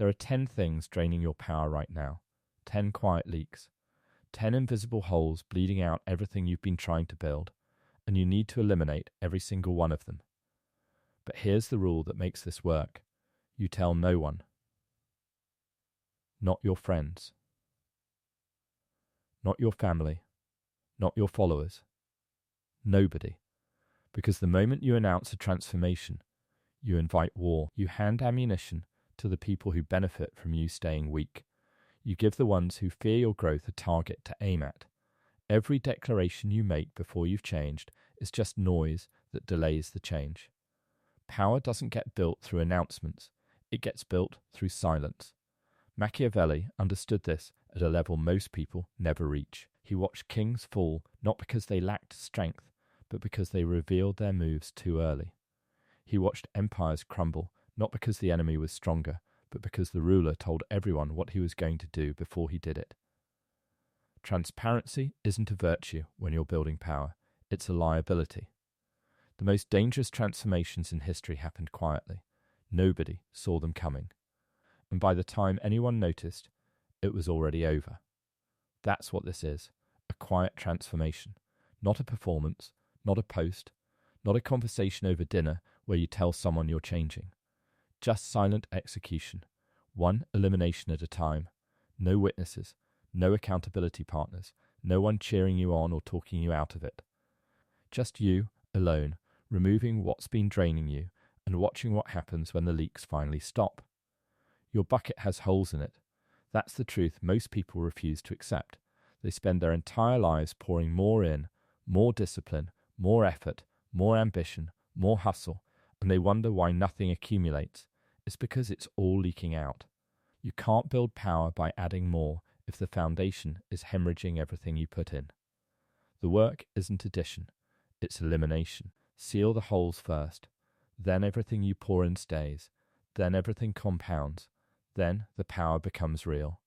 There are 10 things draining your power right now. 10 quiet leaks. 10 invisible holes bleeding out everything you've been trying to build, and you need to eliminate every single one of them. But here's the rule that makes this work. You tell no one. Not your friends. Not your family. Not your followers. Nobody. Because the moment you announce a transformation, you invite war. You hand ammunition to the people who benefit from you staying weak. You give the ones who fear your growth a target to aim at. Every declaration you make before you've changed is just noise that delays the change. Power doesn't get built through announcements. It gets built through silence. Machiavelli understood this at a level most people never reach. He watched kings fall not because they lacked strength, but because they revealed their moves too early. He watched empires crumble not because the enemy was stronger, but because the ruler told everyone what he was going to do before he did it. Transparency isn't a virtue when you're building power. It's a liability. The most dangerous transformations in history happened quietly. Nobody saw them coming. And by the time anyone noticed, it was already over. That's what this is, a quiet transformation. Not a performance, not a post, not a conversation over dinner where you tell someone you're changing. Just silent execution, one elimination at a time. No witnesses, no accountability partners, no one cheering you on or talking you out of it. Just you, alone, removing what's been draining you and watching what happens when the leaks finally stop. Your bucket has holes in it. That's the truth most people refuse to accept. They spend their entire lives pouring more in, more discipline, more effort, more ambition, more hustle, and they wonder why nothing accumulates. It's because it's all leaking out. You can't build power by adding more if the foundation is hemorrhaging everything you put in. The work isn't addition, it's elimination. Seal the holes first, then everything you pour in stays, then everything compounds, then the power becomes real.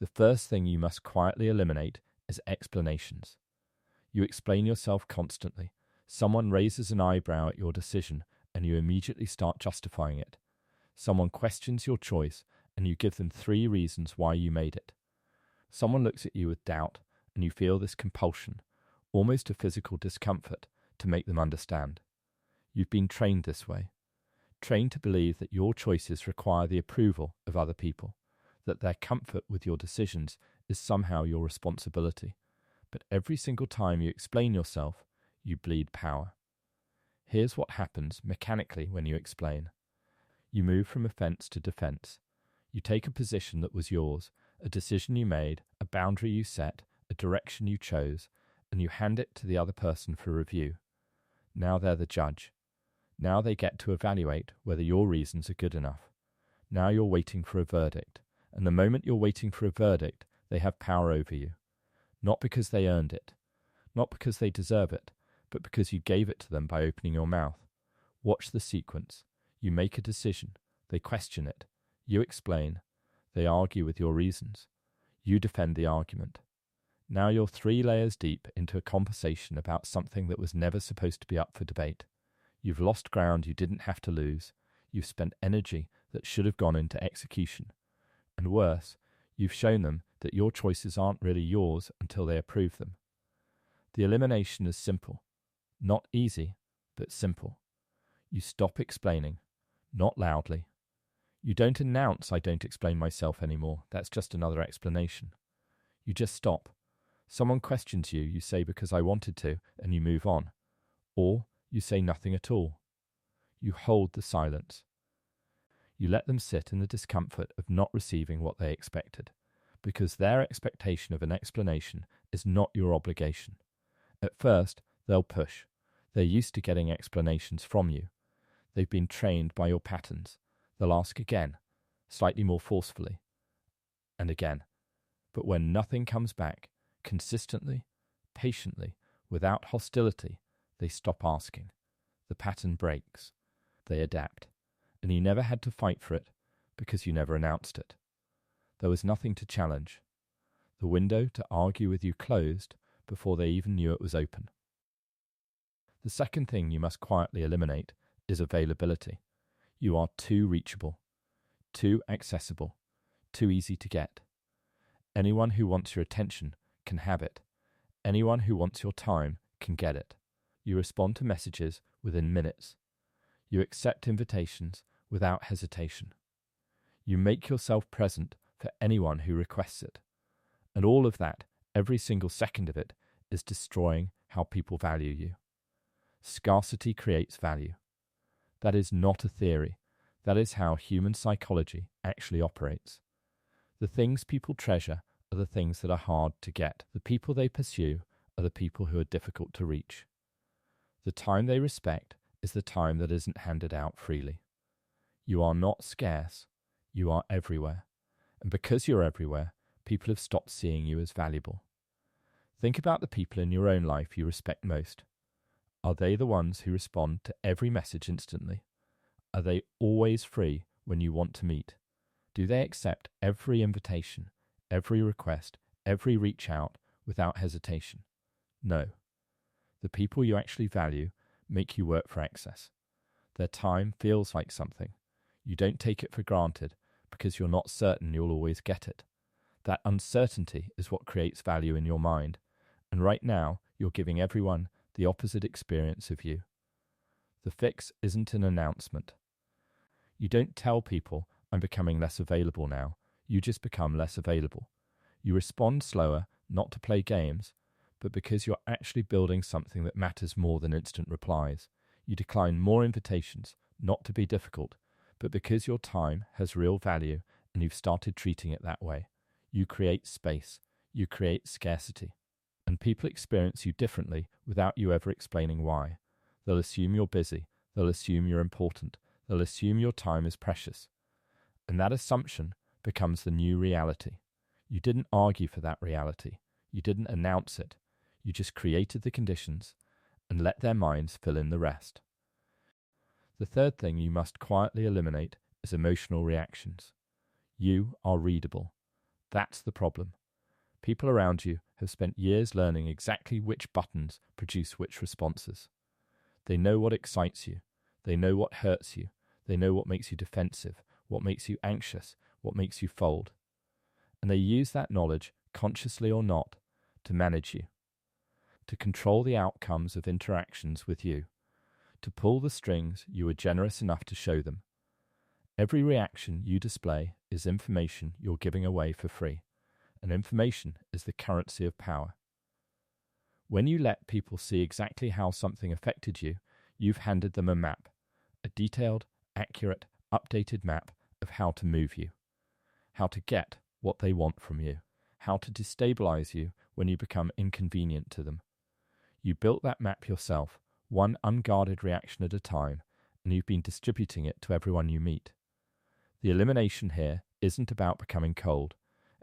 The first thing you must quietly eliminate is explanations. You explain yourself constantly. Someone raises an eyebrow at your decision and you immediately start justifying it. Someone questions your choice and you give them 3 reasons why you made it. Someone looks at you with doubt and you feel this compulsion, almost a physical discomfort, to make them understand. You've been trained this way. Trained to believe that your choices require the approval of other people, that their comfort with your decisions is somehow your responsibility. But every single time you explain yourself, you bleed power. Here's what happens mechanically when you explain. You move from offense to defense. You take a position that was yours, a decision you made, a boundary you set, a direction you chose, and you hand it to the other person for review. Now they're the judge. Now they get to evaluate whether your reasons are good enough. Now you're waiting for a verdict, and the moment you're waiting for a verdict, they have power over you. Not because they earned it, not because they deserve it, but because you gave it to them by opening your mouth. Watch the sequence. You make a decision. They question it. You explain. They argue with your reasons. You defend the argument. Now you're 3 layers deep into a conversation about something that was never supposed to be up for debate. You've lost ground you didn't have to lose. You've spent energy that should have gone into execution. And worse, you've shown them that your choices aren't really yours until they approve them. The elimination is simple. Not easy, but simple. You stop explaining, not loudly. You don't announce I don't explain myself anymore. That's just another explanation. You just stop. Someone questions you, you say because I wanted to, and you move on. Or you say nothing at all. You hold the silence. You let them sit in the discomfort of not receiving what they expected, because their expectation of an explanation is not your obligation. At first, they'll push. They're used to getting explanations from you. They've been trained by your patterns. They'll ask again, slightly more forcefully, and again. But when nothing comes back, consistently, patiently, without hostility, they stop asking. The pattern breaks. They adapt. And you never had to fight for it because you never announced it. There was nothing to challenge. The window to argue with you closed before they even knew it was open. The second thing you must quietly eliminate is availability. You are too reachable. too accessible, too easy to get. Anyone who wants your attention can have it. Anyone who wants your time can get it. You respond to messages within minutes. You accept invitations without hesitation. You make yourself present for anyone who requests it. And all of that, every single second of it, is destroying how people value you. Scarcity creates value. That is not a theory. That is how human psychology actually operates. The things people treasure are the things that are hard to get. The people they pursue are the people who are difficult to reach. The time they respect is the time that isn't handed out freely. You are not scarce. You are everywhere. And because you're everywhere, people have stopped seeing you as valuable. Think about the people in your own life you respect most. Are they the ones who respond to every message instantly? Are they always free when you want to meet? Do they accept every invitation, every request, every reach out without hesitation? No. The people you actually value make you work for excess. Their time feels like something. You don't take it for granted because you're not certain you'll always get it. That uncertainty is what creates value in your mind. And right now, you're giving everyone the opposite experience of you. The fix isn't an announcement. You don't tell people, I'm becoming less available now. You just become less available. You respond slower, not to play games, but because you're actually building something that matters more than instant replies. You decline more invitations, not to be difficult, but because your time has real value and you've started treating it that way. You create space. You create scarcity. And people experience you differently without you ever explaining why. They'll assume you're busy. They'll assume you're important. They'll assume your time is precious. And that assumption becomes the new reality. You didn't argue for that reality. You didn't announce it. You just created the conditions and let their minds fill in the rest. The third thing you must quietly eliminate is emotional reactions. You are readable. That's the problem. People around you have spent years learning exactly which buttons produce which responses. They know what excites you. They know what hurts you. They know what makes you defensive, what makes you anxious, what makes you fold. And they use that knowledge, consciously or not, to manage you, to control the outcomes of interactions with you, to pull the strings you were generous enough to show them. Every reaction you display is information you're giving away for free, and information is the currency of power. When you let people see exactly how something affected you, you've handed them a map, a detailed, accurate, updated map of how to move you, how to get what they want from you, how to destabilize you when you become inconvenient to them. You built that map yourself, one unguarded reaction at a time, and you've been distributing it to everyone you meet. The elimination here isn't about becoming cold.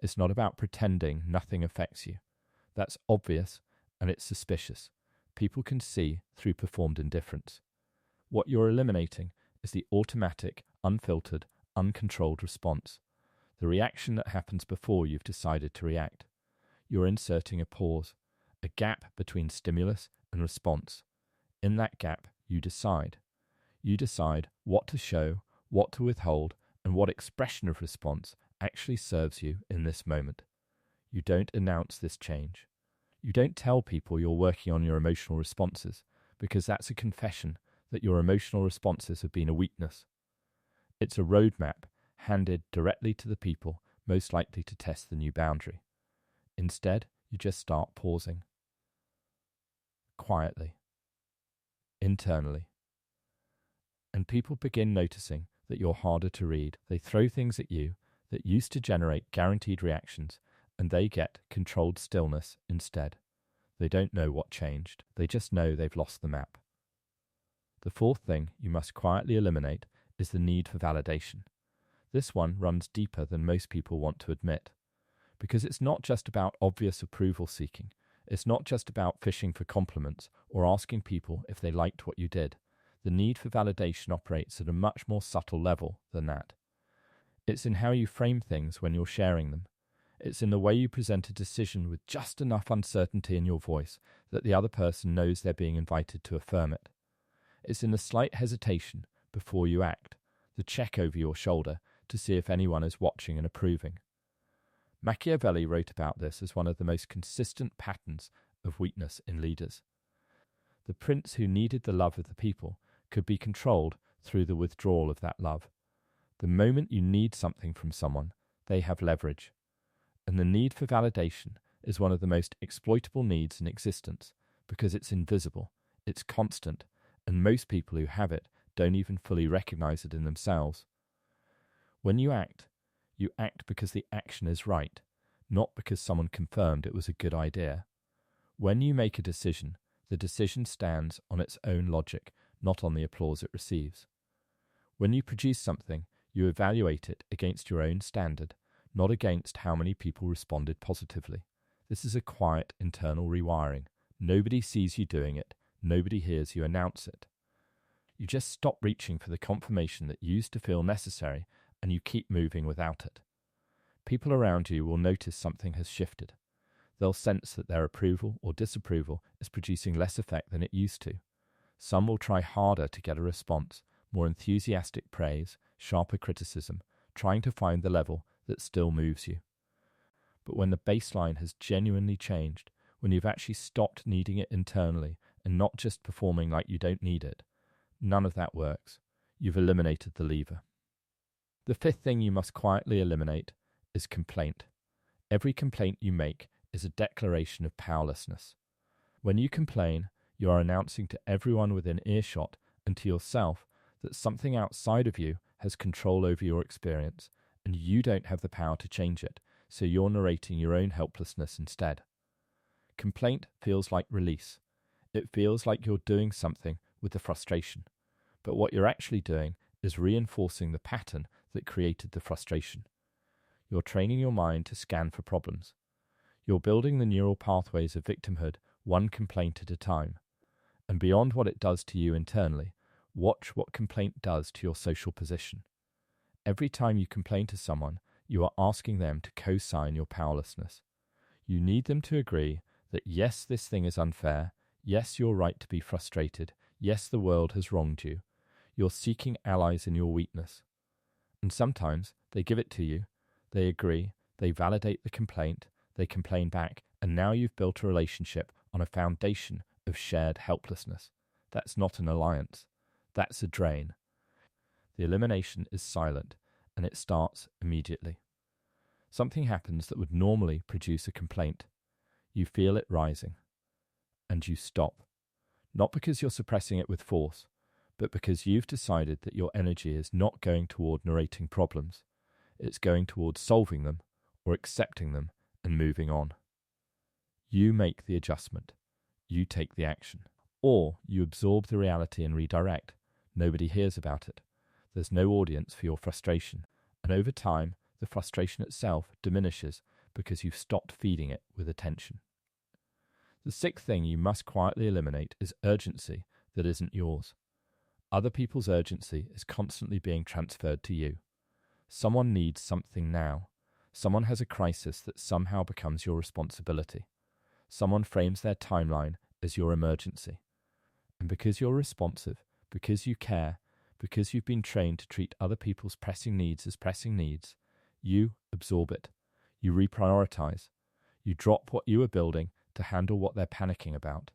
It's not about pretending nothing affects you. That's obvious, and it's suspicious. People can see through performed indifference. What you're eliminating is the automatic, unfiltered, uncontrolled response, the reaction that happens before you've decided to react. You're inserting a pause, a gap between stimulus and response. In that gap, you decide. You decide what to show, what to withhold, and what expression of response actually serves you in this moment. You don't announce this change. You don't tell people you're working on your emotional responses, because that's a confession that your emotional responses have been a weakness. It's a roadmap handed directly to the people most likely to test the new boundary. Instead, you just start pausing. Quietly. Internally. And people begin noticing that you're harder to read. They throw things at you that used to generate guaranteed reactions, and they get controlled stillness instead. They don't know what changed. They just know they've lost the map. The fourth thing you must quietly eliminate is the need for validation. This one runs deeper than most people want to admit, because it's not just about obvious approval seeking. It's not just about fishing for compliments or asking people if they liked what you did. The need for validation operates at a much more subtle level than that. It's in how you frame things when you're sharing them. It's in the way you present a decision with just enough uncertainty in your voice that the other person knows they're being invited to affirm it. It's in the slight hesitation before you act, the check over your shoulder to see if anyone is watching and approving. Machiavelli wrote about this as one of the most consistent patterns of weakness in leaders. The prince who needed the love of the people could be controlled through the withdrawal of that love. The moment you need something from someone, they have leverage. And the need for validation is one of the most exploitable needs in existence because it's invisible, it's constant, and most people who have it don't even fully recognize it in themselves. When you act because the action is right, not because someone confirmed it was a good idea. When you make a decision, the decision stands on its own logic, not on the applause it receives. When you produce something, you evaluate it against your own standard, not against how many people responded positively. This is a quiet internal rewiring. Nobody sees you doing it. Nobody hears you announce it. You just stop reaching for the confirmation that used to feel necessary, and you keep moving without it. People around you will notice something has shifted. They'll sense that their approval or disapproval is producing less effect than it used to. Some will try harder to get a response, more enthusiastic praise, sharper criticism, trying to find the level that still moves you. But when the baseline has genuinely changed, when you've actually stopped needing it internally and not just performing like you don't need it, none of that works. You've eliminated the lever. The fifth thing you must quietly eliminate is complaint. Every complaint you make is a declaration of powerlessness. When you complain, you are announcing to everyone within earshot and to yourself that something outside of you has control over your experience and you don't have the power to change it, so you're narrating your own helplessness instead. Complaint feels like release. It feels like you're doing something with the frustration, but what you're actually doing is reinforcing the pattern that created the frustration. You're training your mind to scan for problems. You're building the neural pathways of victimhood one complaint at a time. And beyond what it does to you internally, watch what complaint does to your social position. Every time you complain to someone, you are asking them to co-sign your powerlessness. You need them to agree that yes, this thing is unfair, yes, you're right to be frustrated, yes, the world has wronged you. You're seeking allies in your weakness. And sometimes they give it to you, they agree, they validate the complaint, they complain back, and now you've built a relationship on a foundation of shared helplessness. That's not an alliance. That's a drain. The elimination is silent, and it starts immediately. Something happens that would normally produce a complaint. You feel it rising, and you stop. Not because you're suppressing it with force, but because you've decided that your energy is not going toward narrating problems. It's going towards solving them, or accepting them, and moving on. You make the adjustment. You take the action. Or you absorb the reality and redirect. Nobody hears about it. There's no audience for your frustration. And over time, the frustration itself diminishes because you've stopped feeding it with attention. The sixth thing you must quietly eliminate is urgency that isn't yours. Other people's urgency is constantly being transferred to you. Someone needs something now. Someone has a crisis that somehow becomes your responsibility. Someone frames their timeline as your emergency. And because you're responsive, because you care, because you've been trained to treat other people's pressing needs as pressing needs, you absorb it. You reprioritize. You drop what you are building to handle what they're panicking about.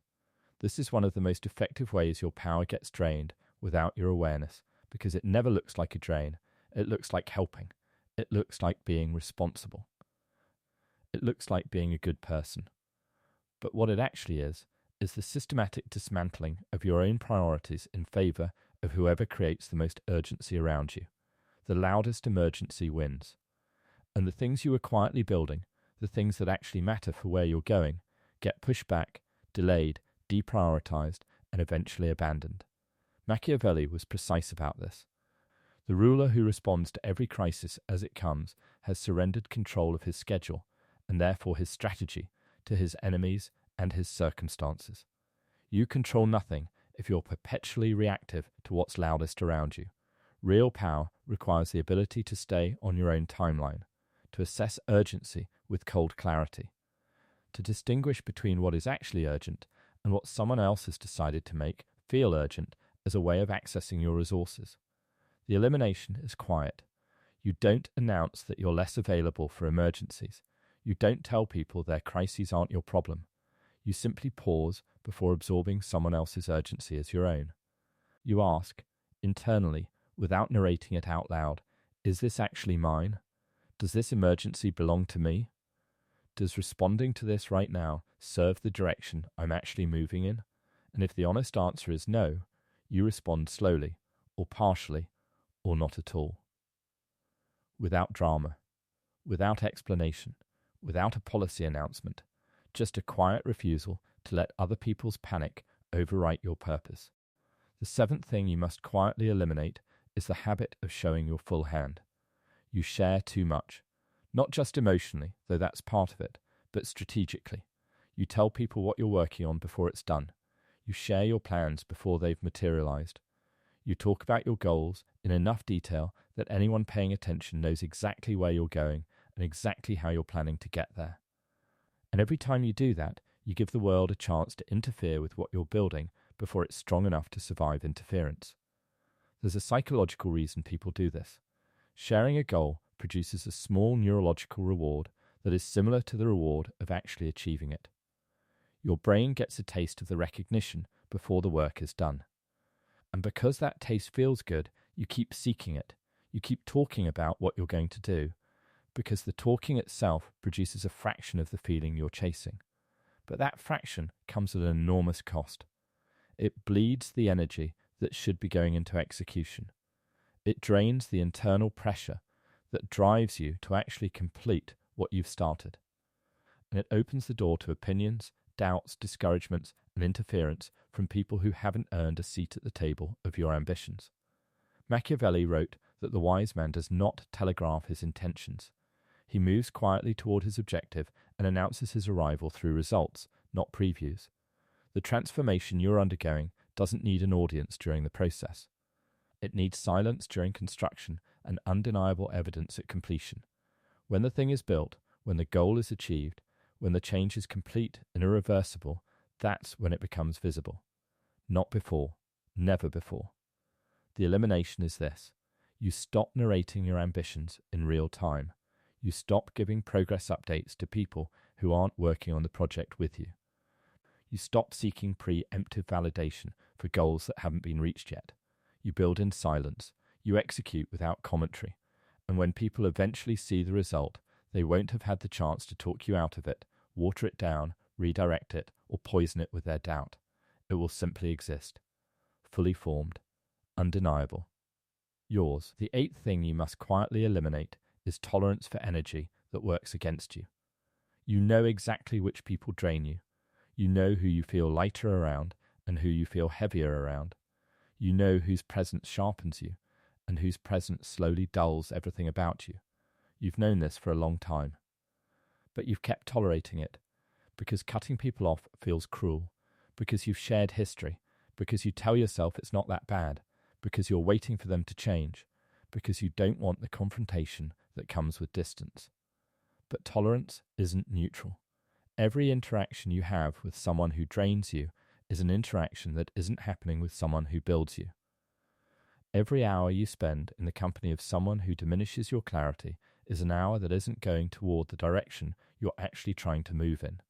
This is one of the most effective ways your power gets drained without your awareness, because it never looks like a drain. It looks like helping. It looks like being responsible. It looks like being a good person. But what it actually is the systematic dismantling of your own priorities in favor of whoever creates the most urgency around you. The loudest emergency wins. And the things you were quietly building, the things that actually matter for where you're going, get pushed back, delayed, deprioritized, and eventually abandoned. Machiavelli was precise about this. The ruler who responds to every crisis as it comes has surrendered control of his schedule, and therefore his strategy, to his enemies and his circumstances. You control nothing if you're perpetually reactive to what's loudest around you. Real power requires the ability to stay on your own timeline, to assess urgency with cold clarity, to distinguish between what is actually urgent and what someone else has decided to make feel urgent as a way of accessing your resources. The elimination is quiet. You don't announce that you're less available for emergencies. You don't tell people their crises aren't your problem. You simply pause before absorbing someone else's urgency as your own. You ask, internally, without narrating it out loud, is this actually mine? Does this emergency belong to me? Does responding to this right now serve the direction I'm actually moving in? And if the honest answer is no, you respond slowly, or partially, or not at all. Without drama, without explanation, without a policy announcement, just a quiet refusal to let other people's panic overwrite your purpose. The seventh thing you must quietly eliminate is the habit of showing your full hand. You share too much, not just emotionally, though that's part of it, but strategically. You tell people what you're working on before it's done. You share your plans before they've materialized. You talk about your goals in enough detail that anyone paying attention knows exactly where you're going and exactly how you're planning to get there. And every time you do that, you give the world a chance to interfere with what you're building before it's strong enough to survive interference. There's a psychological reason people do this. Sharing a goal produces a small neurological reward that is similar to the reward of actually achieving it. Your brain gets a taste of the recognition before the work is done. And because that taste feels good, you keep seeking it. You keep talking about what you're going to do, because the talking itself produces a fraction of the feeling you're chasing. But that fraction comes at an enormous cost. It bleeds the energy that should be going into execution. It drains the internal pressure that drives you to actually complete what you've started. And it opens the door to opinions, doubts, discouragements, and interference from people who haven't earned a seat at the table of your ambitions. Machiavelli wrote that the wise man does not telegraph his intentions. He moves quietly toward his objective and announces his arrival through results, not previews. The transformation you're undergoing doesn't need an audience during the process. It needs silence during construction and undeniable evidence at completion. When the thing is built, when the goal is achieved, when the change is complete and irreversible, that's when it becomes visible. Not before, never before. The elimination is this. You stop narrating your ambitions in real time. You stop giving progress updates to people who aren't working on the project with you. You stop seeking preemptive validation for goals that haven't been reached yet. You build in silence. You execute without commentary. And when people eventually see the result, they won't have had the chance to talk you out of it, water it down, redirect it, or poison it with their doubt. It will simply exist. Fully formed. Undeniable. Yours. The eighth thing you must quietly eliminate is tolerance for energy that works against you. You know exactly which people drain you. You know who you feel lighter around and who you feel heavier around. You know whose presence sharpens you and whose presence slowly dulls everything about you. You've known this for a long time. But you've kept tolerating it because cutting people off feels cruel, because you've shared history, because you tell yourself it's not that bad, because you're waiting for them to change, because you don't want the confrontation that comes with distance. But tolerance isn't neutral. Every interaction you have with someone who drains you is an interaction that isn't happening with someone who builds you. Every hour you spend in the company of someone who diminishes your clarity is an hour that isn't going toward the direction you're actually trying to move in.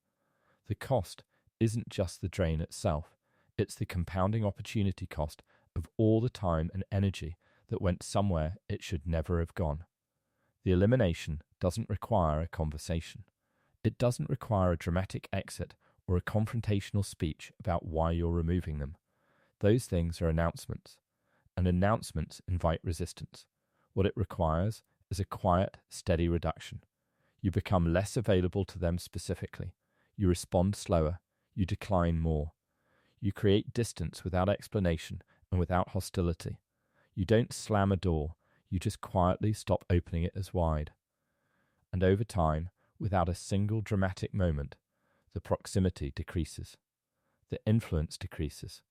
The cost isn't just the drain itself, it's the compounding opportunity cost of all the time and energy that went somewhere it should never have gone. The elimination doesn't require a conversation. It doesn't require a dramatic exit or a confrontational speech about why you're removing them. Those things are announcements, and announcements invite resistance. What it requires is a quiet, steady reduction. You become less available to them specifically. You respond slower. You decline more. You create distance without explanation and without hostility. You don't slam a door. You just quietly stop opening it as wide. And over time, without a single dramatic moment, the proximity decreases. The influence decreases.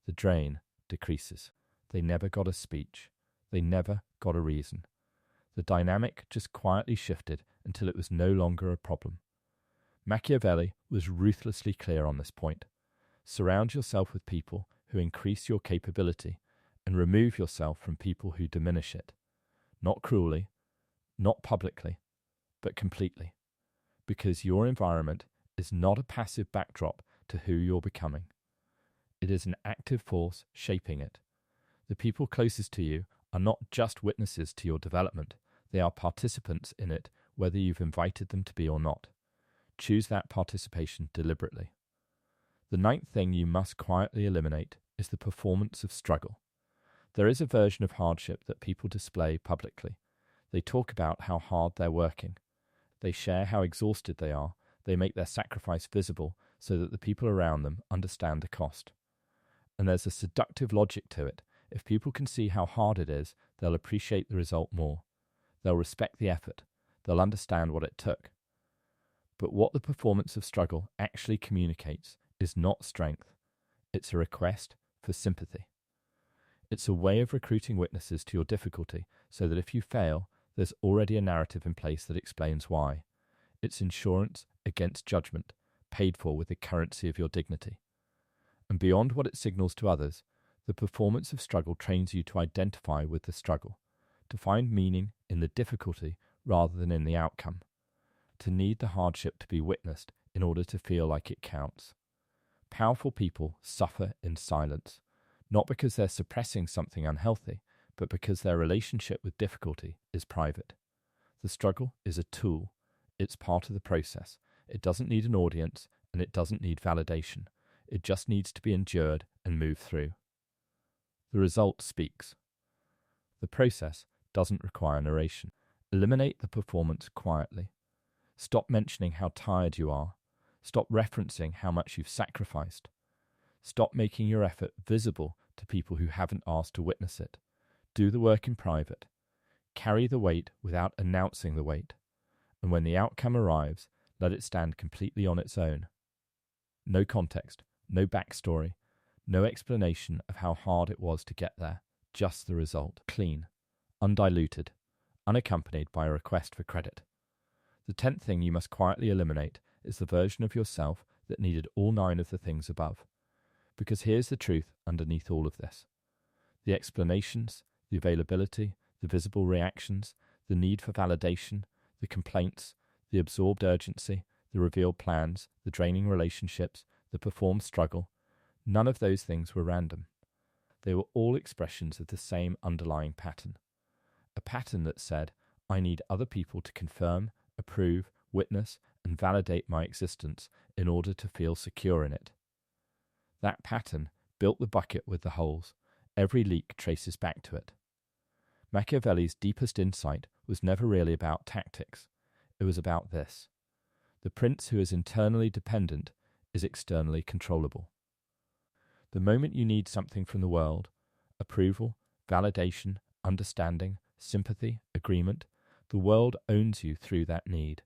The drain decreases. They never got a speech. They never got a reason. The dynamic just quietly shifted until it was no longer a problem. Machiavelli was ruthlessly clear on this point. Surround yourself with people who increase your capability and remove yourself from people who diminish it. Not cruelly, not publicly, but completely, because your environment is not a passive backdrop to who you're becoming. It is an active force shaping it. The people closest to you are not just witnesses to your development, they are participants in it, whether you've invited them to be or not. Choose that participation deliberately. The ninth thing you must quietly eliminate is the performance of struggle. There is a version of hardship that people display publicly. They talk about how hard they're working. They share how exhausted they are. They make their sacrifice visible so that the people around them understand the cost. And there's a seductive logic to it. If people can see how hard it is, they'll appreciate the result more. They'll respect the effort. They'll understand what it took. But what the performance of struggle actually communicates is not strength. It's a request for sympathy. It's a way of recruiting witnesses to your difficulty so that if you fail, there's already a narrative in place that explains why. It's insurance against judgment, paid for with the currency of your dignity. And beyond what it signals to others, the performance of struggle trains you to identify with the struggle, to find meaning in the difficulty rather than in the outcome, to need the hardship to be witnessed in order to feel like it counts. Powerful people suffer in silence, not because they're suppressing something unhealthy, but because their relationship with difficulty is private. The struggle is a tool. It's part of the process. It doesn't need an audience, and it doesn't need validation. It just needs to be endured and moved through. The result speaks. The process doesn't require narration. Eliminate the performance quietly. Stop mentioning how tired you are. Stop referencing how much you've sacrificed. Stop making your effort visible to people who haven't asked to witness it. Do the work in private. Carry the weight without announcing the weight. And when the outcome arrives, let it stand completely on its own. No context, no backstory, no explanation of how hard it was to get there. Just the result. Clean, undiluted, unaccompanied by a request for credit. The 10th thing you must quietly eliminate is the version of yourself that needed all 9 of the things above. Because here's the truth underneath all of this. The explanations, the availability, the visible reactions, the need for validation, the complaints, the absorbed urgency, the revealed plans, the draining relationships, the performed struggle, none of those things were random. They were all expressions of the same underlying pattern. A pattern that said, I need other people to confirm, approve, witness, and validate my existence in order to feel secure in it. That pattern built the bucket with the holes. Every leak traces back to it. Machiavelli's deepest insight was never really about tactics. It was about this. The prince who is internally dependent is externally controllable. The moment you need something from the world, approval, validation, understanding, sympathy, agreement, the world owns you through that need.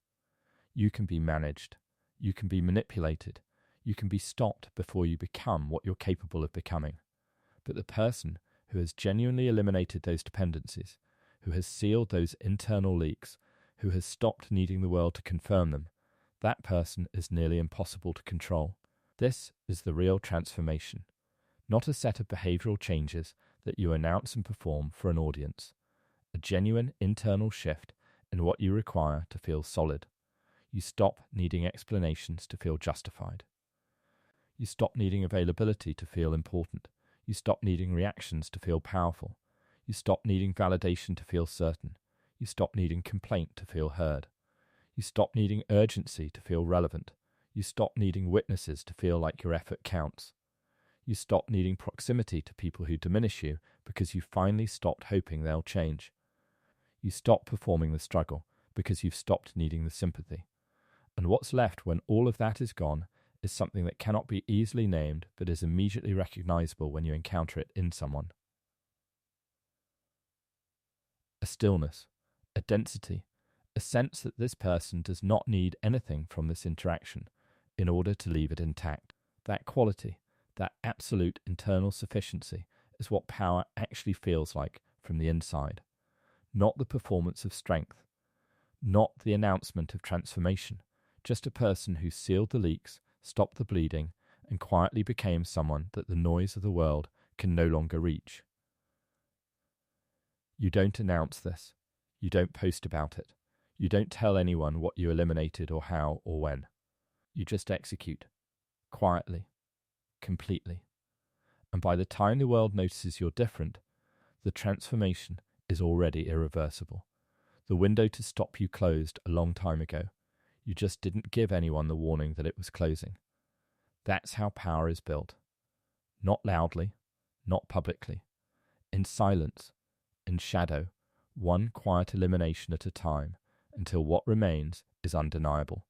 You can be managed. You can be manipulated. You can be stopped before you become what you're capable of becoming. But the person who has genuinely eliminated those dependencies, who has sealed those internal leaks, who has stopped needing the world to confirm them, that person is nearly impossible to control. This is the real transformation, not a set of behavioral changes that you announce and perform for an audience, a genuine internal shift in what you require to feel solid. You stop needing explanations to feel justified. You stop needing availability to feel important. You stop needing reactions to feel powerful. You stop needing validation to feel certain. You stop needing complaint to feel heard. You stop needing urgency to feel relevant. You stop needing witnesses to feel like your effort counts. You stop needing proximity to people who diminish you because you finally stopped hoping they'll change. You stop performing the struggle because you've stopped needing the sympathy. And what's left when all of that is gone is something that cannot be easily named but is immediately recognizable when you encounter it in someone. A stillness, a density, a sense that this person does not need anything from this interaction in order to leave it intact. That quality, that absolute internal sufficiency is what power actually feels like from the inside, not the performance of strength, not the announcement of transformation, just a person who sealed the leaks, stopped the bleeding, and quietly became someone that the noise of the world can no longer reach. You don't announce this. You don't post about it. You don't tell anyone what you eliminated or how or when. You just execute. Quietly. Completely. And by the time the world notices you're different, the transformation is already irreversible. The window to stop you closed a long time ago. You just didn't give anyone the warning that it was closing. That's how power is built. Not loudly, not publicly. In silence, in shadow, one quiet elimination at a time, until what remains is undeniable.